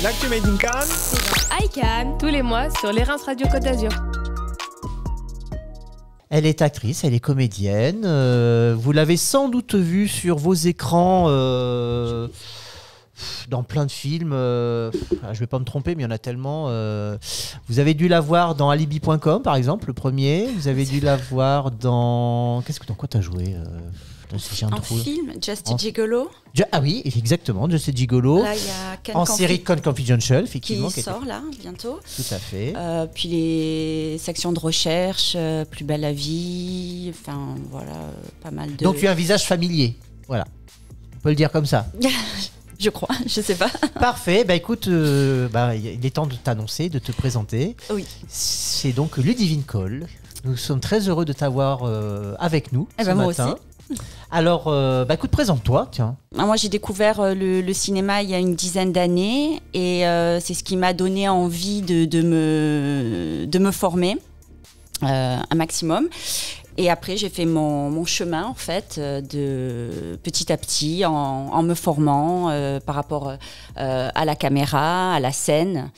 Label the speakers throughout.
Speaker 1: L'actu Made in Cannes,
Speaker 2: c'est dans iCannes, tous les mois sur les Reims Radio Côte d'Azur.
Speaker 3: Elle est actrice, elle est comédienne. Vous l'avez sans doute vue sur vos écrans dans plein de films. Je ne vais pas me tromper, mais il y en a tellement. Vous avez dû la voir dans Alibi.com, par exemple, le premier. Vous avez dû la voir dans... Dans quoi tu as joué
Speaker 4: En film, Just Gigolo.
Speaker 3: Ah oui, exactement, Just Gigolo.
Speaker 4: Là, il y a Cannes
Speaker 3: en série Cannes Confidential, effectivement.
Speaker 4: Qui sort là, bientôt.
Speaker 3: Tout à fait.
Speaker 4: Puis les sections de recherche, Plus belle la vie, enfin voilà, pas mal de...
Speaker 3: Donc tu as un visage familier, voilà. On peut le dire comme ça.
Speaker 4: Je crois, je sais pas.
Speaker 3: Parfait, bah écoute, il est temps de t'annoncer, de te présenter.
Speaker 4: Oui.
Speaker 3: C'est donc Ludivine Cole. Nous sommes très heureux de t'avoir avec nous ce
Speaker 4: moi
Speaker 3: matin.
Speaker 4: aussi.
Speaker 3: Alors, écoute, présente-toi, tiens.
Speaker 4: Moi, j'ai découvert le cinéma il y a une dizaine d'années et c'est ce qui m'a donné envie de me former un maximum. Et après, j'ai fait mon chemin, en fait, de petit à petit, en me formant par rapport à la caméra, à la scène.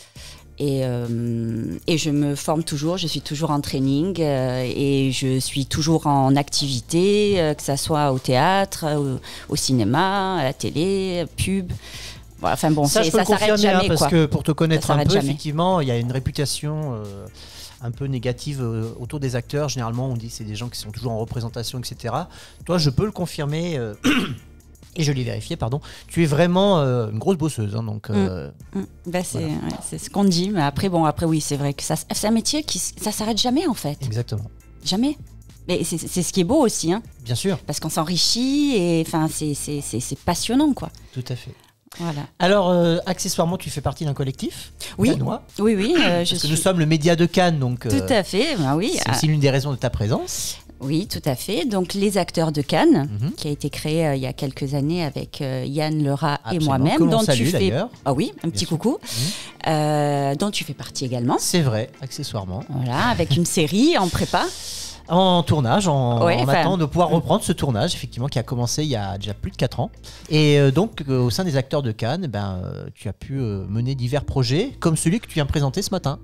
Speaker 4: Et je me forme toujours, je suis toujours en training et je suis toujours en activité, que ça soit au théâtre, au cinéma, à la télé, pub. Voilà, enfin bon,
Speaker 3: ça s'arrête jamais, parce que pour te connaître un peu,
Speaker 4: jamais.
Speaker 3: effectivement, il y a une réputation un peu négative autour des acteurs. Généralement, on dit que c'est des gens qui sont toujours en représentation, etc. Toi, je peux le confirmer. Et je l'ai vérifié, pardon. Tu es vraiment une grosse bosseuse, hein, donc.
Speaker 4: C'est ce qu'on dit, mais après oui, c'est vrai que c'est un métier qui ça s'arrête jamais en fait.
Speaker 3: Exactement.
Speaker 4: Jamais. Mais c'est ce qui est beau aussi, hein.
Speaker 3: Bien sûr.
Speaker 4: Parce qu'on s'enrichit et enfin c'est passionnant quoi.
Speaker 3: Tout à fait.
Speaker 4: Voilà.
Speaker 3: Alors, accessoirement, tu fais partie d'un collectif cannois.
Speaker 4: Oui.
Speaker 3: Parce que nous sommes le média de Cannes, donc.
Speaker 4: Tout à fait, oui.
Speaker 3: C'est aussi l'une des raisons de ta présence.
Speaker 4: Oui, tout à fait. Donc, les acteurs de Cannes, qui a été créé il y a quelques années avec Yann Lerat et moi-même.
Speaker 3: Que l'on salue d'ailleurs.
Speaker 4: Ah oui, un petit coucou. Dont tu fais partie également.
Speaker 3: C'est vrai, accessoirement.
Speaker 4: Voilà, avec une série en prépa.
Speaker 3: En tournage, en attendant de pouvoir reprendre ce tournage, effectivement, qui a commencé il y a déjà plus de 4 ans. Et donc, au sein des acteurs de Cannes, tu as pu mener divers projets, comme celui que tu viens présenter ce matin.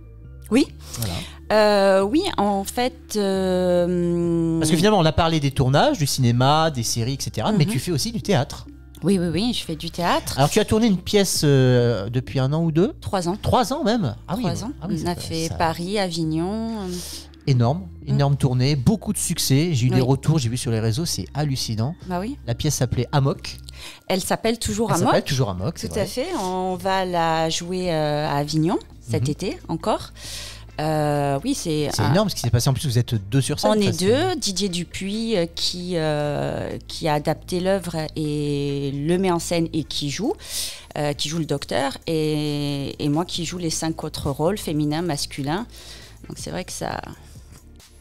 Speaker 4: Oui.
Speaker 3: Voilà.
Speaker 4: Oui, en fait...
Speaker 3: Parce que finalement, on a parlé des tournages, du cinéma, des séries, etc. Mais tu fais aussi du théâtre.
Speaker 4: Oui, je fais du théâtre.
Speaker 3: Alors, tu as tourné une pièce depuis 1 an ou 2 ?
Speaker 4: 3 ans.
Speaker 3: 3 ans même ? Ah oui.
Speaker 4: 3 ans. On a fait Paris, Avignon...
Speaker 3: Énorme tournée, beaucoup de succès. J'ai eu des retours, j'ai vu sur les réseaux, c'est hallucinant.
Speaker 4: Bah oui.
Speaker 3: La pièce s'appelait Amok.
Speaker 4: Elle s'appelle toujours Amok.
Speaker 3: Elle s'appelle toujours Amok, c'est
Speaker 4: Tout
Speaker 3: vrai.
Speaker 4: à fait. On va la jouer à Avignon cet été encore. Oui, c'est
Speaker 3: énorme ce qui s'est passé. En plus, vous êtes 2 sur scène.
Speaker 4: On est 2. Didier Dupuis qui a adapté l'œuvre et le met en scène et qui joue le docteur et moi qui joue les 5 autres rôles féminins, masculins. Donc c'est vrai que ça...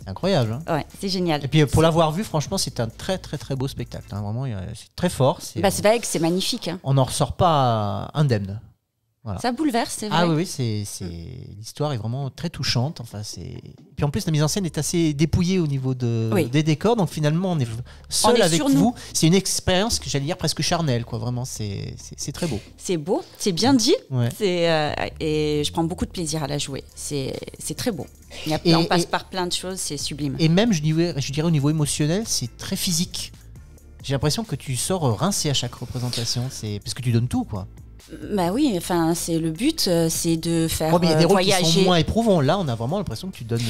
Speaker 3: C'est incroyable. Hein.
Speaker 4: Ouais, c'est génial.
Speaker 3: Et puis pour l'avoir vu, franchement, c'est un très très très beau spectacle. Hein. Vraiment, c'est très fort.
Speaker 4: C'est vrai que c'est magnifique. Hein.
Speaker 3: On n'en ressort pas indemne. Voilà.
Speaker 4: Ça bouleverse, c'est vrai.
Speaker 3: Ah oui, l'histoire est vraiment très touchante. Enfin, puis en plus, la mise en scène est assez dépouillée au niveau des décors. Donc finalement, on est seul avec vous. C'est une expérience que j'allais dire presque charnelle, quoi. Vraiment, c'est très beau.
Speaker 4: C'est beau, c'est bien dit.
Speaker 3: Ouais.
Speaker 4: Et je prends beaucoup de plaisir à la jouer. C'est très beau. On passe par plein de choses, c'est sublime.
Speaker 3: Et même, je dirais au niveau émotionnel, c'est très physique. J'ai l'impression que tu sors rincé à chaque représentation. Parce que tu donnes tout, quoi.
Speaker 4: Bah oui, enfin c'est le but, c'est de faire
Speaker 3: mais il y a des rôles
Speaker 4: voyager.
Speaker 3: Qui sont moins éprouvants. Là, on a vraiment l'impression que tu donnes.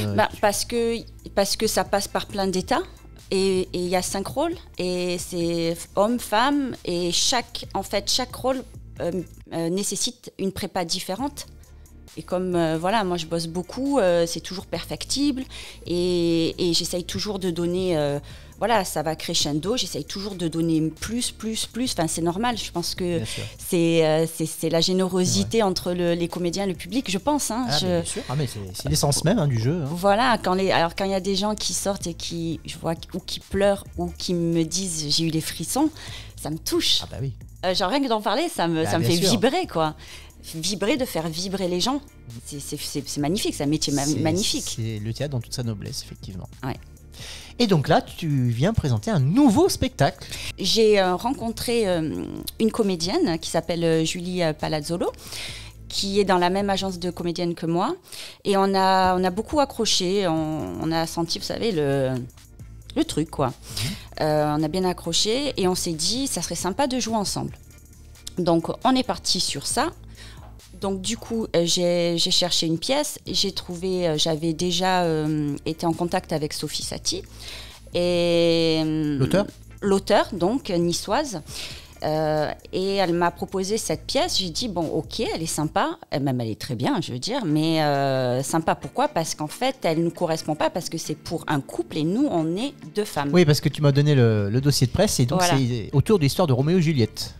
Speaker 4: Parce que ça passe par plein d'états et il y a 5 rôles et c'est homme, femme et chaque rôle nécessite une prépa différente. Et comme moi je bosse beaucoup, c'est toujours perfectible et j'essaye toujours de donner. Ça va crescendo, j'essaye toujours de donner plus. Enfin, c'est normal, je pense que c'est la générosité entre les comédiens et le public, je pense. Hein.
Speaker 3: Bien sûr, mais c'est l'essence même du jeu. Hein.
Speaker 4: Voilà, quand il y a des gens qui sortent et je vois ou qui pleurent ou qui me disent j'ai eu les frissons, ça me touche.
Speaker 3: Ah bah oui.
Speaker 4: Genre rien que d'en parler, ça me fait
Speaker 3: sûr.
Speaker 4: vibrer, quoi. De faire vibrer les gens, c'est magnifique, c'est un métier magnifique.
Speaker 3: C'est le théâtre dans toute sa noblesse, effectivement.
Speaker 4: Ouais.
Speaker 3: Et donc là, tu viens présenter un nouveau spectacle.
Speaker 4: J'ai rencontré une comédienne qui s'appelle Julie Palazzolo, qui est dans la même agence de comédienne que moi. Et on a beaucoup accroché. On a senti, vous savez, le truc, quoi. On a bien accroché et on s'est dit, ça serait sympa de jouer ensemble. Donc, on est parti sur ça. Donc, du coup, j'ai cherché une pièce. J'ai trouvé, j'avais déjà été en contact avec Sophie Satie. Et l'auteur, donc, niçoise. Et elle m'a proposé cette pièce. J'ai dit, bon, ok, elle est sympa. Même, elle est très bien, je veux dire. Mais sympa, pourquoi ? Parce qu'en fait, elle ne nous correspond pas parce que c'est pour un couple et nous, on est 2 femmes.
Speaker 3: Oui, parce que tu m'as donné le dossier de presse et donc c'est autour de l'histoire de Roméo et Juliette.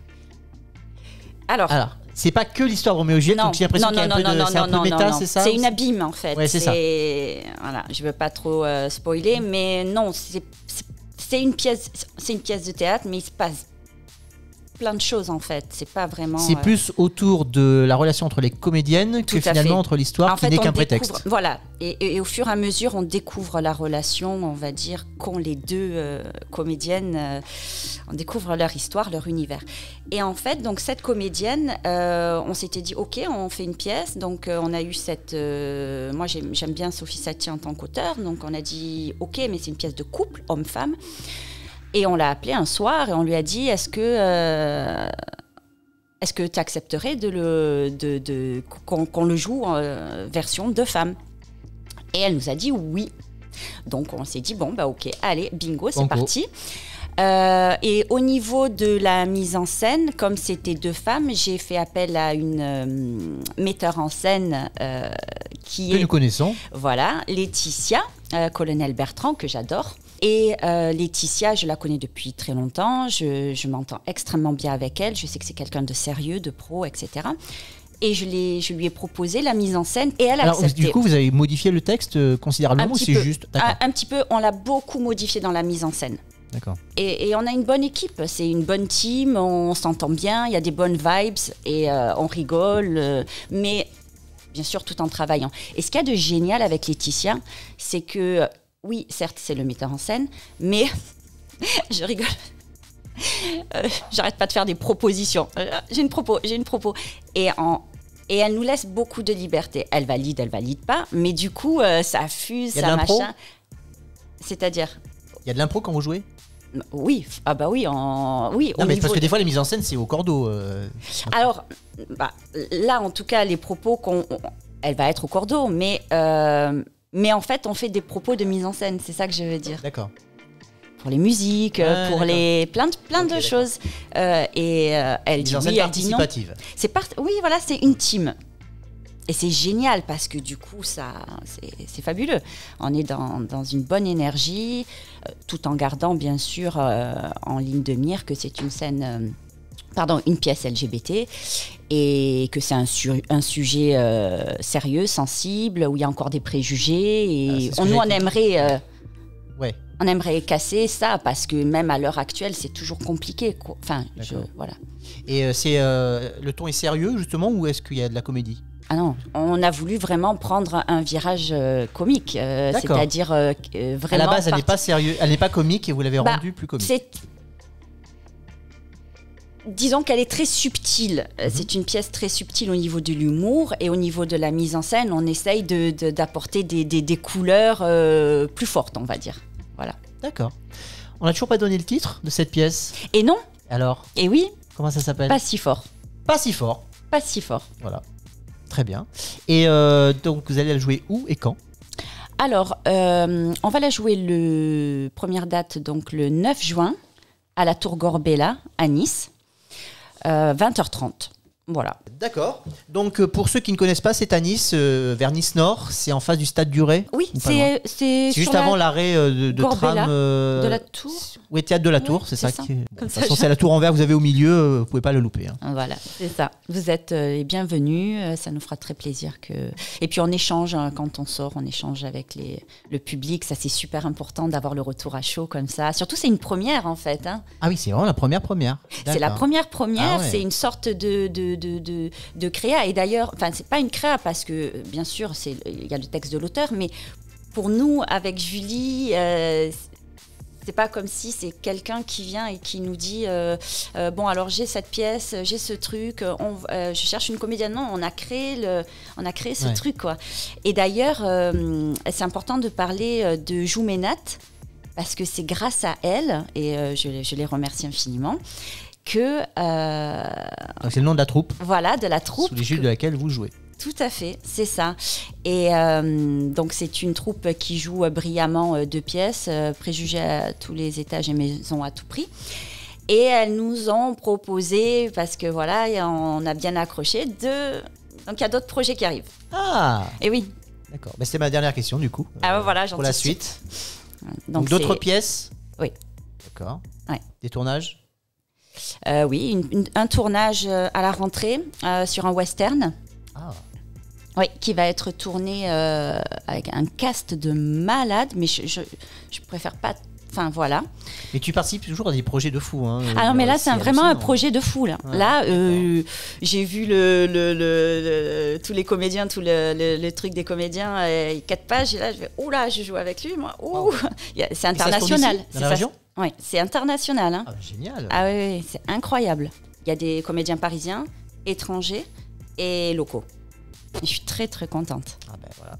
Speaker 3: Alors, c'est pas que l'histoire de Roméo et Juliette, donc j'ai l'impression qu'il y a un peu méta, c'est ça ?
Speaker 4: C'est une abîme, en fait.
Speaker 3: Ouais, c'est ça.
Speaker 4: Voilà, je veux pas trop spoiler, mais non, c'est une pièce de théâtre, mais il se passe plein de choses, en fait. C'est pas vraiment...
Speaker 3: C'est plus autour de la relation entre les comédiennes que finalement entre l'histoire qui n'est qu'un prétexte.
Speaker 4: Voilà. Et au fur et à mesure, on découvre la relation, on va dire, qu'ont les 2 comédiennes. On découvre leur histoire, leur univers. Et en fait, donc, cette comédienne, on s'était dit, OK, on fait une pièce. Donc, on a eu cette... moi, j'aime bien Sophie Satie en tant qu'auteur. Donc, on a dit, OK, mais c'est une pièce de couple, homme-femme. Et on l'a appelé un soir et on lui a dit, est-ce que tu accepterais qu'on le joue en version de femme ? Et elle nous a dit oui. Donc on s'est dit, bon, bah ok, allez, bingo, c'est parti. Et au niveau de la mise en scène, comme c'était 2 femmes, j'ai fait appel à une metteur en scène que
Speaker 3: nous connaissons.
Speaker 4: Voilà, Laetitia, colonel Bertrand, que j'adore. Et Laetitia, je la connais depuis très longtemps, je m'entends extrêmement bien avec elle, je sais que c'est quelqu'un de sérieux, de pro, etc. Et je lui ai proposé la mise en scène et elle a accepté.
Speaker 3: Du coup, vous avez modifié le texte considérablement ou c'est juste...
Speaker 4: Un petit peu, on l'a beaucoup modifié dans la mise en scène.
Speaker 3: D'accord.
Speaker 4: Et on a une bonne équipe, c'est une bonne team, on s'entend bien, il y a des bonnes vibes et on rigole, mais bien sûr tout en travaillant. Et ce qu'il y a de génial avec Laetitia, c'est que... Oui, certes, c'est le metteur en scène, mais je rigole. J'arrête pas de faire des propositions. J'ai une propos. Et elle nous laisse beaucoup de liberté. Elle valide pas, mais du coup, ça fuse, ça machin. C'est-à-dire ?
Speaker 3: Il y a de l'impro quand vous jouez ?
Speaker 4: Oui, ah bah oui, oui.
Speaker 3: Non, mais parce que des fois, les mises en scène, c'est au cordeau.
Speaker 4: Alors, là, en tout cas, les propos elle va être au cordeau, mais en fait, on fait des propos de mise en scène, c'est ça que je veux dire.
Speaker 3: D'accord.
Speaker 4: Pour les musiques, pour les plein de choses. Et elle dit oui, elle dit non. Oui, voilà, c'est une team. Et c'est génial parce que du coup, c'est fabuleux. On est dans une bonne énergie, tout en gardant bien sûr en ligne de mire que c'est une pièce LGBT et que c'est un sujet sérieux, sensible, où il y a encore des préjugés. Et on aimerait... On aimerait casser ça parce que même à l'heure actuelle, c'est toujours compliqué. Enfin, voilà.
Speaker 3: Et le ton est sérieux justement ou est-ce qu'il y a de la comédie ?
Speaker 4: Ah non, on a voulu vraiment prendre un virage comique, c'est-à-dire vraiment.
Speaker 3: À la base, elle n'est pas sérieuse, elle n'est pas comique et vous l'avez rendue plus comique.
Speaker 4: Disons qu'elle est très subtile. C'est une pièce très subtile au niveau de l'humour et au niveau de la mise en scène, on essaye d'apporter des couleurs plus fortes, on va dire. Voilà.
Speaker 3: D'accord. On n'a toujours pas donné le titre de cette pièce.
Speaker 4: Et non.
Speaker 3: Alors ?
Speaker 4: Et oui.
Speaker 3: Comment ça s'appelle ?
Speaker 4: Pas si fort.
Speaker 3: Pas si fort.
Speaker 4: Pas si fort.
Speaker 3: Voilà. Très bien. Et donc, vous allez la jouer où et quand ?
Speaker 4: Alors, on va la jouer première date, donc le 9 juin, à la Tour Gorbella, à Nice, 20h30. Voilà.
Speaker 3: D'accord. Donc, pour ceux qui ne connaissent pas, c'est à Nice, vers Nice Nord. C'est en face du stade du Ray.
Speaker 4: Oui, c'est
Speaker 3: juste avant l'arrêt de tram.
Speaker 4: De la Tour.
Speaker 3: Oui, théâtre de la Tour, c'est ça. De toute façon, c'est la tour en verre que vous avez au milieu. Vous pouvez pas le louper.
Speaker 4: Voilà, c'est ça. Vous êtes les bienvenus. Ça nous fera très plaisir que. Et puis on échange quand on sort. On échange avec le public. Ça, c'est super important d'avoir le retour à chaud comme ça. Surtout, c'est une première en fait.
Speaker 3: Ah oui, c'est vraiment la première.
Speaker 4: C'est la première.
Speaker 3: Ah ouais.
Speaker 4: C'est une sorte de créa. Et d'ailleurs, enfin, c'est pas une créa parce que bien sûr, il y a le texte de l'auteur, mais pour nous, avec Julie, C'est pas comme si c'est quelqu'un qui vient et qui nous dit bon alors j'ai cette pièce, j'ai ce truc, je cherche une comédienne. Non, on a créé ce truc quoi. Et d'ailleurs c'est important de parler de Jouménat parce que c'est grâce à elle et je les remercie infiniment que
Speaker 3: donc c'est le nom de la troupe.
Speaker 4: Voilà, de la troupe
Speaker 3: sous l'égide de laquelle vous jouez.
Speaker 4: Tout à fait, c'est ça. Et donc c'est une troupe qui joue brillamment 2 pièces, préjugés à tous les étages et maisons à tout prix. Et elles nous ont proposé, parce que voilà, on a bien accroché, donc il y a d'autres projets qui arrivent.
Speaker 3: Ah.
Speaker 4: Et oui.
Speaker 3: D'accord. Bah, c'était ma dernière question du coup.
Speaker 4: Voilà,
Speaker 3: pour la suite.
Speaker 4: Donc
Speaker 3: d'autres pièces.
Speaker 4: Oui.
Speaker 3: D'accord.
Speaker 4: Ouais.
Speaker 3: Des tournages.
Speaker 4: Oui, un tournage à la rentrée sur un western.
Speaker 3: Ah.
Speaker 4: Oui, qui va être tourné avec un cast de malades, mais je préfère pas. Enfin voilà.
Speaker 3: Mais tu participes toujours à des projets de fou. Hein,
Speaker 4: non, mais là c'est vraiment un projet de fou là. Ouais, là, j'ai vu tous les comédiens, tout le truc des comédiens, 4 pages, et là je vais, oula, je joue avec lui, moi. Wow. C'est international.
Speaker 3: Dans la région ?
Speaker 4: Oui, c'est international. Hein.
Speaker 3: Ah, génial.
Speaker 4: Ah oui, c'est incroyable. Il y a des comédiens parisiens, étrangers et locaux. Je suis très très contente.
Speaker 3: Ah ben voilà.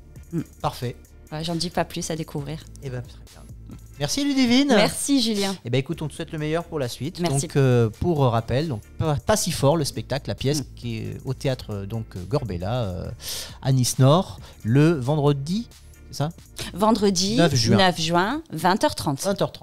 Speaker 3: Parfait.
Speaker 4: Ouais, j'en dis pas plus à découvrir.
Speaker 3: Eh ben très bien. Merci Ludivine.
Speaker 4: Merci Julien.
Speaker 3: Eh ben écoute, on te souhaite le meilleur pour la suite.
Speaker 4: Merci.
Speaker 3: Donc pour rappel, donc pas si fort le spectacle, la pièce qui est au théâtre donc Gorbella à Nice Nord le vendredi, c'est ça ?
Speaker 4: Vendredi 9 juin 20h30.
Speaker 3: 20h30.